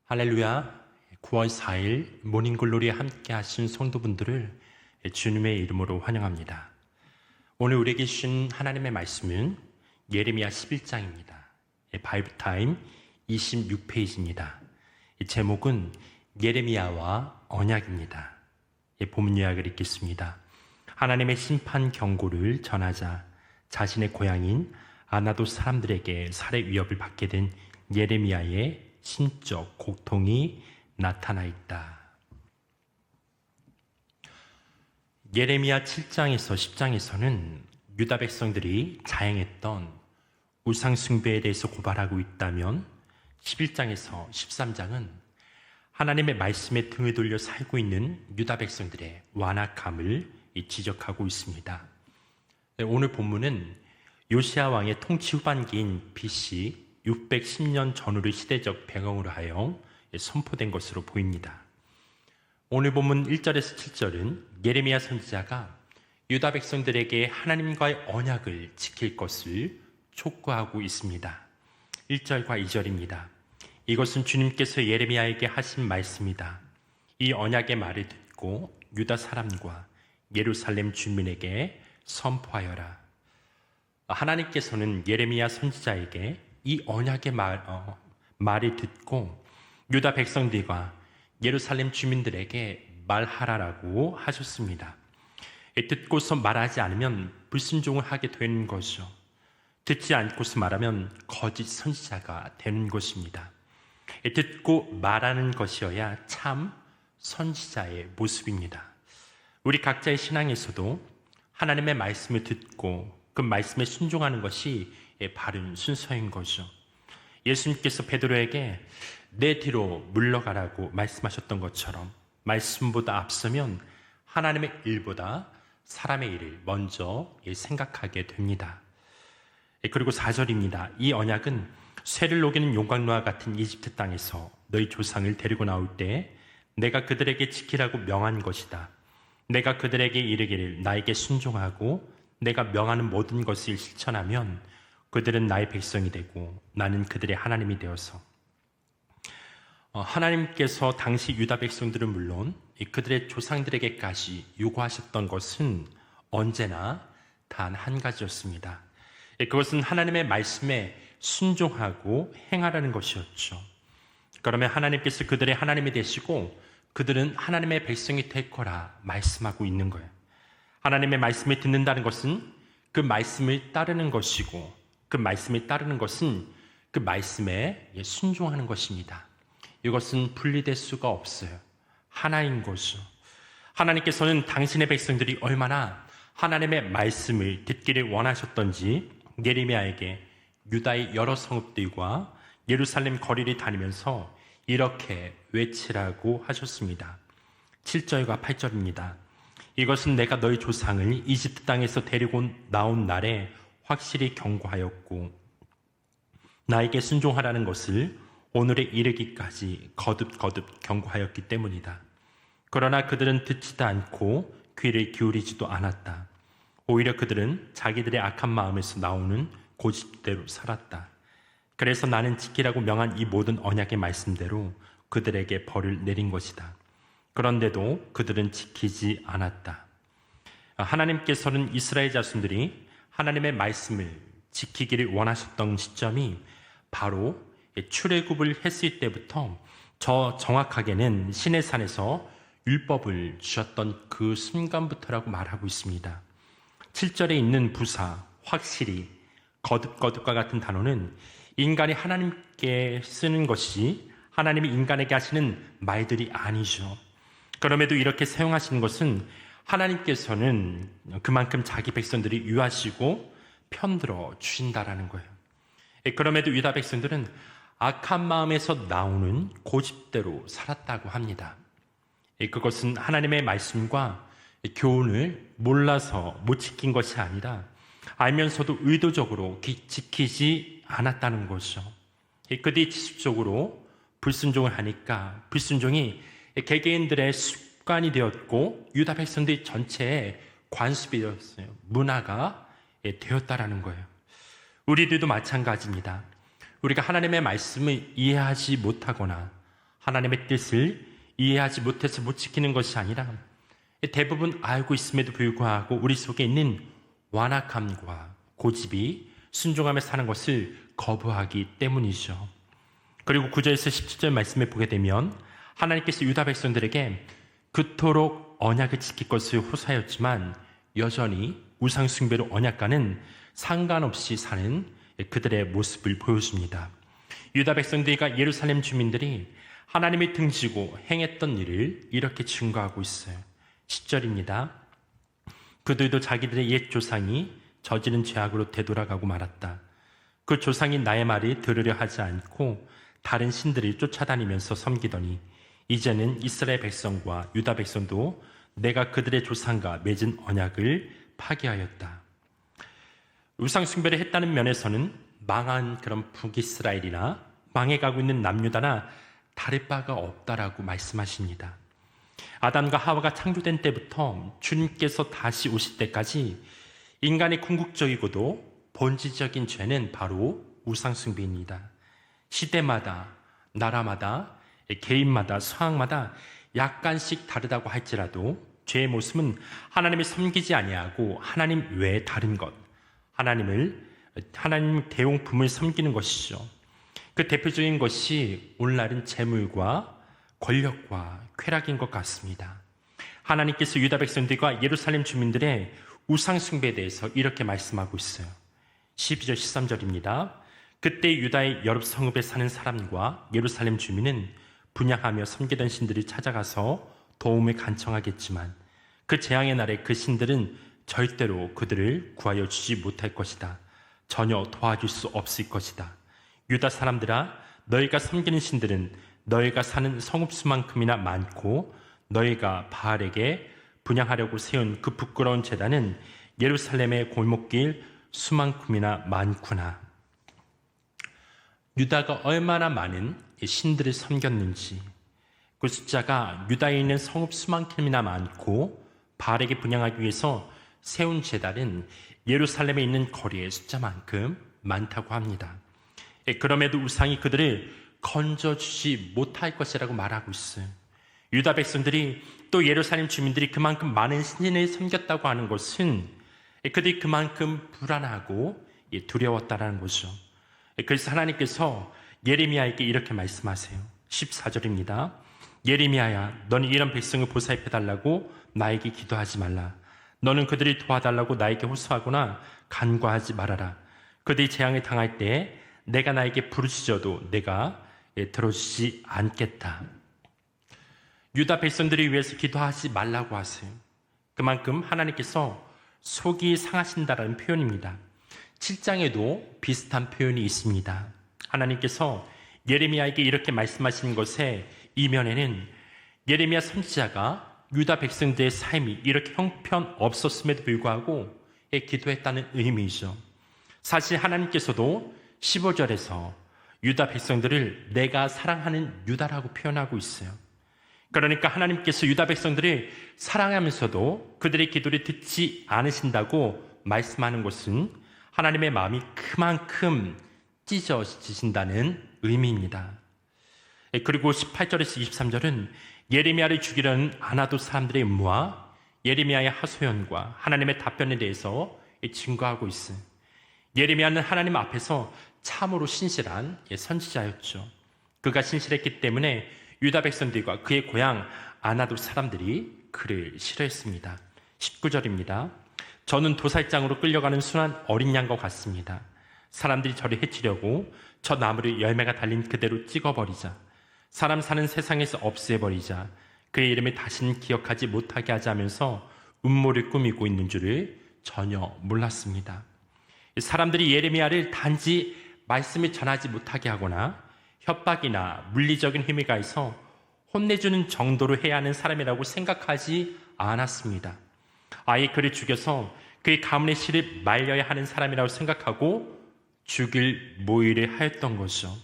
할렐루야. 9월 4일 모닝글로리에 함께 하신 성도분들을 주님의 이름으로 환영합니다. 오늘 우리에게 주신 하나님의 말씀은 예레미야 11장입니다. 바이블타임 26페이지입니다. 제목은 예레미야와 언약입니다. 본문 요약을 읽겠습니다. 하나님의 심판 경고를 전하자 자신의 고향인 아나도 사람들에게 살해 위협을 받게 된 예레미야의 신적 고통이 나타나 있다. 예레미야 7장에서 10장에서는 유다 백성들이 자행했던 우상 숭배에 대해서 고발하고 있다면 11장에서 13장은 하나님의 말씀에 등을 돌려 살고 있는 유다 백성들의 완악함을 지적하고 있습니다. 오늘 본문은 요시야 왕의 통치 후반기인 BC 610년 전후의 시대적 배경으로 하여 선포된 것으로 보입니다. 오늘 본문 1절에서 7절은 예레미야 선지자가 유다 백성들에게 하나님과의 언약을 지킬 것을 촉구하고 있습니다. 1절과 2절입니다. 이것은 주님께서 예레미야에게 하신 말씀이다. 이 언약의 말을 듣고 유다 사람과 예루살렘 주민에게 선포하여라. 하나님께서는 예레미야 선지자에게 이 언약의 말을 듣고 유다 백성들과 예루살렘 주민들에게 말하라라고 하셨습니다. 듣고서 말하지 않으면 불순종을 하게 되는 것이죠. 듣지 않고서 말하면 거짓 선지자가 되는 것입니다. 듣고 말하는 것이어야 참 선지자의 모습입니다. 우리 각자의 신앙에서도 하나님의 말씀을 듣고 그 말씀에 순종하는 것이 바른 순서인 거죠. 예수님께서 베드로에게 내 뒤로 물러가라고 말씀하셨던 것처럼 말씀보다 앞서면 하나님의 일보다 사람의 일을 먼저 생각하게 됩니다. 그리고 4절입니다. 이 언약은 쇠를 녹이는 용광로와 같은 이집트 땅에서 너희 조상을 데리고 나올 때 내가 그들에게 지키라고 명한 것이다. 내가 그들에게 이르기를 나에게 순종하고 내가 명하는 모든 것을 실천하면 그들은 나의 백성이 되고 나는 그들의 하나님이 되어서. 하나님께서 당시 유다 백성들은 물론 그들의 조상들에게까지 요구하셨던 것은 언제나 단 한 가지였습니다. 그것은 하나님의 말씀에 순종하고 행하라는 것이었죠. 그러면 하나님께서 그들의 하나님이 되시고 그들은 하나님의 백성이 될 거라 말씀하고 있는 거예요. 하나님의 말씀을 듣는다는 것은 그 말씀을 따르는 것이고 그 말씀에 따르는 것은 그 말씀에 순종하는 것입니다. 이것은 분리될 수가 없어요. 하나인 것이죠. 하나님께서는 당신의 백성들이 얼마나 하나님의 말씀을 듣기를 원하셨던지 예레미야에게 유다의 여러 성읍들과 예루살렘 거리를 다니면서 이렇게 외치라고 하셨습니다. 7절과 8절입니다. 이것은 내가 너희 조상을 이집트 땅에서 데리고 나온 날에 확실히 경고하였고 나에게 순종하라는 것을 오늘에 이르기까지 거듭거듭 경고하였기 때문이다. 그러나 그들은 듣지도 않고 귀를 기울이지도 않았다. 오히려 그들은 자기들의 악한 마음에서 나오는 고집대로 살았다. 그래서 나는 지키라고 명한 이 모든 언약의 말씀대로 그들에게 벌을 내린 것이다. 그런데도 그들은 지키지 않았다. 하나님께서는 이스라엘 자손들이 하나님의 말씀을 지키기를 원하셨던 시점이 바로 출애굽을 했을 때부터 정확하게는 시내산에서 율법을 주셨던 그 순간부터라고 말하고 있습니다. 7절에 있는 부사, 확실히, 거듭거듭과 같은 단어는 인간이 하나님께 쓰는 것이 하나님이 인간에게 하시는 말들이 아니죠. 그럼에도 이렇게 사용하시는 것은 하나님께서는 그만큼 자기 백성들이 유하시고 편들어 주신다라는 거예요. 그럼에도 유다 백성들은 악한 마음에서 나오는 고집대로 살았다고 합니다. 그것은 하나님의 말씀과 교훈을 몰라서 못 지킨 것이 아니라 알면서도 의도적으로 지키지 않았다는 것이죠. 그들이 지속적으로 불순종을 하니까 불순종이 개개인들의 습관이 되었고 유다 백성들 전체의 관습이 되었어요. 문화가 되었다라는 거예요. 우리들도 마찬가지입니다. 우리가 하나님의 말씀을 이해하지 못하거나 하나님의 뜻을 이해하지 못해서 못 지키는 것이 아니라 대부분 알고 있음에도 불구하고 우리 속에 있는 완악함과 고집이 순종하며 사는 것을 거부하기 때문이죠. 그리고 9절에서 17절 말씀을 보게 되면 하나님께서 유다 백성들에게 그토록 언약을 지킬 것을 호소하였지만 여전히 우상 숭배로 언약과는 상관없이 사는 그들의 모습을 보여줍니다. 유다 백성들과 예루살렘 주민들이 하나님을 등지고 행했던 일을 이렇게 증거하고 있어요. 10절입니다. 그들도 자기들의 옛 조상이 저지른 죄악으로 되돌아가고 말았다. 그 조상이 나의 말을 들으려 하지 않고 다른 신들을 쫓아다니면서 섬기더니 이제는 이스라엘 백성과 유다 백성도 내가 그들의 조상과 맺은 언약을 파기하였다. 우상 숭배를 했다는 면에서는 망한 그런 북이스라엘이나 망해가고 있는 남유다나 다를 바가 없다라고 말씀하십니다. 아담과 하와가 창조된 때부터 주님께서 다시 오실 때까지 인간의 궁극적이고도 본질적인 죄는 바로 우상 숭배입니다. 시대마다, 나라마다, 개인마다, 상황마다 약간씩 다르다고 할지라도 죄의 모습은 하나님을 섬기지 아니하고 하나님 외에 다른 것, 하나님 대용품을 섬기는 것이죠. 그 대표적인 것이 오늘날은 재물과 권력과 쾌락인 것 같습니다. 하나님께서 유다 백성들과 예루살렘 주민들의 우상 숭배에 대해서 이렇게 말씀하고 있어요. 12절 13절입니다. 그때 유다의 여러 성읍에 사는 사람과 예루살렘 주민은 분향하며 섬기던 신들을 찾아가서 도움을 간청하겠지만 그 재앙의 날에 그 신들은 절대로 그들을 구하여 주지 못할 것이다. 전혀 도와줄 수 없을 것이다. 유다 사람들아, 너희가 섬기는 신들은 너희가 사는 성읍 수만큼이나 많고 너희가 바알에게 분향하려고 세운 그 부끄러운 제단은 예루살렘의 골목길 수만큼이나 많구나. 유다가 얼마나 많은 신들을 섬겼는지, 그 숫자가 유다에 있는 성읍 수만큼이나 많고 바알에게 분향하기 위해서 세운 제단은 예루살렘에 있는 거리의 숫자만큼 많다고 합니다. 그럼에도 우상이 그들을 건져주지 못할 것이라고 말하고 있어요. 유다 백성들이 또 예루살렘 주민들이 그만큼 많은 신을 섬겼다고 하는 것은 그들이 그만큼 불안하고 두려웠다는 거죠. 그래서 하나님께서 예레미야에게 이렇게 말씀하세요. 14절입니다. 예레미야야, 너는 이런 백성을 보살펴달라고 나에게 기도하지 말라. 너는 그들이 도와달라고 나에게 호소하거나 간과하지 말아라. 그들이 재앙에 당할 때에 내가 나에게 부르짖어도 내가 들어주지 않겠다. 유다 백성들을 위해서 기도하지 말라고 하세요. 그만큼 하나님께서 속이 상하신다라는 표현입니다. 7장에도 비슷한 표현이 있습니다. 하나님께서 예레미야에게 이렇게 말씀하신 것의 이면에는 예레미야 선지자가 유다 백성들의 삶이 이렇게 형편없었음에도 불구하고 기도했다는 의미이죠. 사실 하나님께서도 15절에서 유다 백성들을 내가 사랑하는 유다라고 표현하고 있어요. 그러니까 하나님께서 유다 백성들을 사랑하면서도 그들의 기도를 듣지 않으신다고 말씀하는 것은 하나님의 마음이 그만큼 찢어지신다는 의미입니다. 그리고 18절에서 23절은 예레미야를 죽이려는 아나도 사람들의 음모와 예레미야의 하소연과 하나님의 답변에 대해서 증거하고 있어요. 예레미야는 하나님 앞에서 참으로 신실한 선지자였죠. 그가 신실했기 때문에 유다 백성들과 그의 고향 아나도 사람들이 그를 싫어했습니다. 19절입니다. 저는 도살장으로 끌려가는 순한 어린 양과 같습니다. 사람들이 저를 해치려고 저 나무를 열매가 달린 그대로 찍어버리자, 사람 사는 세상에서 없애버리자, 그의 이름을 다시는 기억하지 못하게 하자면서 음모를 꾸미고 있는 줄을 전혀 몰랐습니다. 사람들이 예레미야를 단지 말씀을 전하지 못하게 하거나 협박이나 물리적인 힘이 가해서 혼내주는 정도로 해야 하는 사람이라고 생각하지 않았습니다. 아예 그를 죽여서 그의 가문의 씨를 말려야 하는 사람이라고 생각하고 죽일 모의를 하였던 거죠.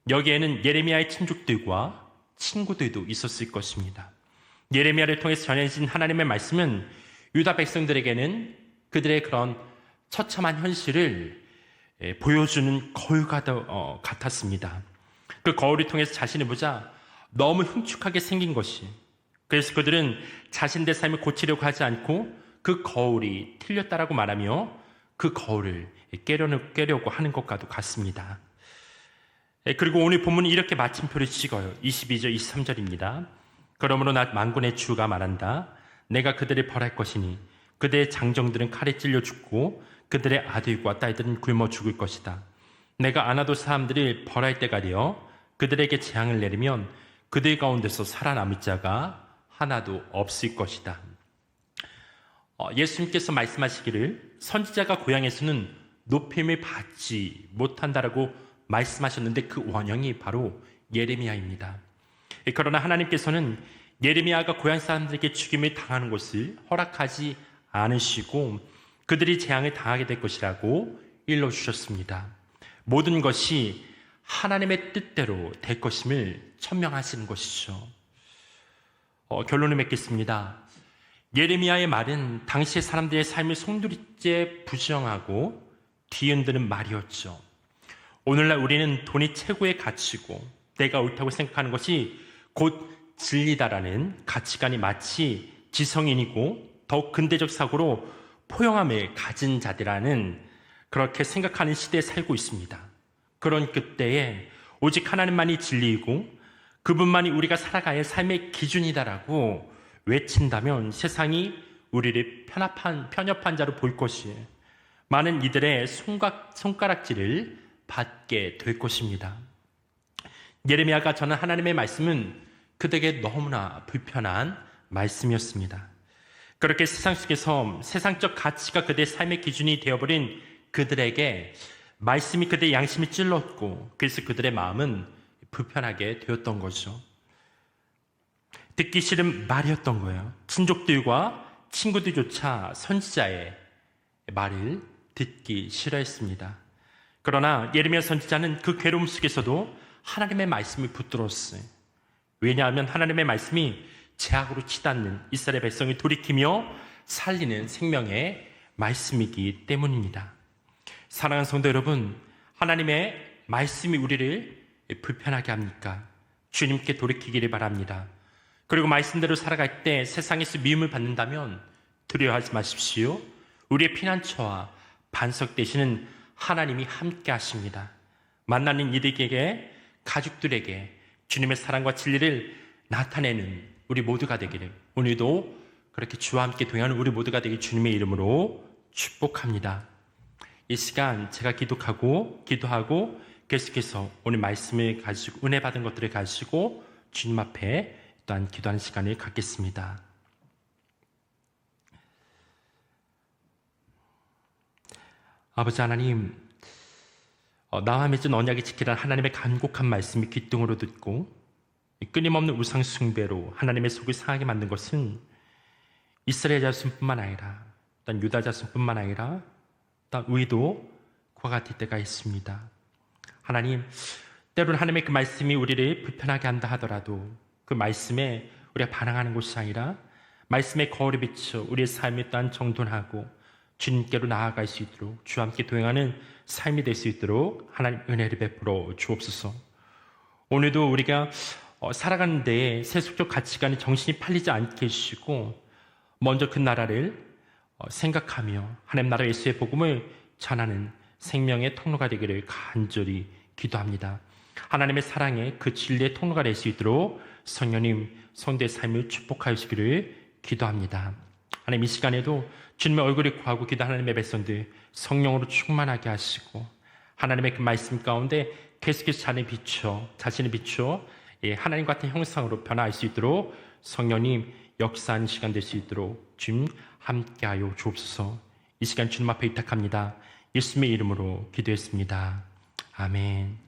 여기에는 예레미야의 친족들과 친구들도 있었을 것입니다. 예레미야를 통해서 전해진 하나님의 말씀은 유다 백성들에게는 그들의 그런 처참한 현실을 보여주는 거울과 같았습니다. 그 거울을 통해서 자신을 보자 너무 흉측하게 생긴 것이, 그래서 그들은 자신들의 삶을 고치려고 하지 않고 그 거울이 틀렸다라고 말하며 그 거울을 깨려고 하는 것과도 같습니다. 그리고 오늘 본문은 이렇게 마침표를 찍어요. 22절, 23절입니다. 그러므로 나 만군의 주가 말한다. 내가 그들을 벌할 것이니 그들의 장정들은 칼에 찔려 죽고 그들의 아들과 딸들은 굶어 죽을 것이다. 내가 안아도 사람들을 벌할 때가 되어 그들에게 재앙을 내리면 그들 가운데서 살아남을 자가 하나도 없을 것이다. 예수님께서 말씀하시기를 선지자가 고향에서는 높임을 받지 못한다라고 말씀하셨는데 그 원형이 바로 예레미야입니다. 그러나 하나님께서는 예레미야가 고향 사람들에게 죽임을 당하는 것을 허락하지 않으시고 그들이 재앙을 당하게 될 것이라고 일러주셨습니다. 모든 것이 하나님의 뜻대로 될 것임을 천명하시는 것이죠. 결론을 맺겠습니다. 예레미야의 말은 당시의 사람들의 삶을 송두리째 부정하고 뒤흔드는 말이었죠. 오늘날 우리는 돈이 최고의 가치고 내가 옳다고 생각하는 것이 곧 진리다라는 가치관이 마치 지성인이고 더욱 근대적 사고로 포용함을 가진 자들이라는 그렇게 생각하는 시대에 살고 있습니다. 그런 그때에 오직 하나님만이 진리이고 그분만이 우리가 살아가야 할 삶의 기준이다라고 외친다면 세상이 우리를 편협한 자로 볼 것이에요. 많은 이들의 손가락질을 받게 될 것입니다. 예레미야가 전한 하나님의 말씀은 그들에게 너무나 불편한 말씀이었습니다. 그렇게 세상 속에서 세상적 가치가 그들의 삶의 기준이 되어버린 그들에게 말씀이 그들의 양심이 찔렀고 그래서 그들의 마음은 불편하게 되었던 거죠. 듣기 싫은 말이었던 거예요. 친족들과 친구들조차 선지자의 말을 듣기 싫어했습니다. 그러나 예레미야 선지자는 그 괴로움 속에서도 하나님의 말씀을 붙들었어요. 왜냐하면 하나님의 말씀이 죄악으로 치닫는 이스라엘 백성을 돌이키며 살리는 생명의 말씀이기 때문입니다. 사랑하는 성도 여러분, 하나님의 말씀이 우리를 불편하게 합니까? 주님께 돌이키기를 바랍니다. 그리고 말씀대로 살아갈 때 세상에서 미움을 받는다면 두려워하지 마십시오. 우리의 피난처와 반석 되시는 하나님이 함께 하십니다. 만나는 이들에게, 가족들에게 주님의 사랑과 진리를 나타내는 우리 모두가 되기를, 오늘도 그렇게 주와 함께 동행하는 우리 모두가 되길 주님의 이름으로 축복합니다. 이 시간 제가 기도하고 계속해서 오늘 말씀을 가지고 은혜 받은 것들을 가지고 주님 앞에 또한 기도하는 시간을 갖겠습니다. 아버지 하나님, 나와 맺은 언약을 지키라는 하나님의 간곡한 말씀이 귓등으로 듣고 끊임없는 우상 숭배로 하나님의 속을 상하게 만든 것은 이스라엘 자손뿐만 아니라 또한 유다 자손뿐만 아니라 또한 우리도 그와 같을 때가 있습니다. 하나님, 때로는 하나님의 그 말씀이 우리를 불편하게 한다 하더라도 그 말씀에 우리가 반항하는 것이 아니라 말씀의 거울에 비쳐 우리의 삶이 또한 정돈하고 주님께로 나아갈 수 있도록 주와 함께 동행하는 삶이 될 수 있도록 하나님 은혜를 베풀어 주옵소서. 오늘도 우리가 살아가는 데에 세속적 가치관이 정신이 팔리지 않게 해주시고 먼저 그 나라를 생각하며 하나님 나라 예수의 복음을 전하는 생명의 통로가 되기를 간절히 기도합니다. 하나님의 사랑의 그 진리의 통로가 될 수 있도록 성령님 성도의 삶을 축복하여 주시기를 기도합니다. 하나님 이 시간에도 주님의 얼굴을 구하고 기도하는 하나님의 백성들 성령으로 충만하게 하시고 하나님의 그 말씀 가운데 계속해서 자신을 비추어 하나님 같은 형상으로 변화할 수 있도록 성령님 역사하는 시간 될 수 있도록 주님 함께하여 주옵소서. 이 시간 주님 앞에 의탁합니다. 예수님의 이름으로 기도했습니다. 아멘.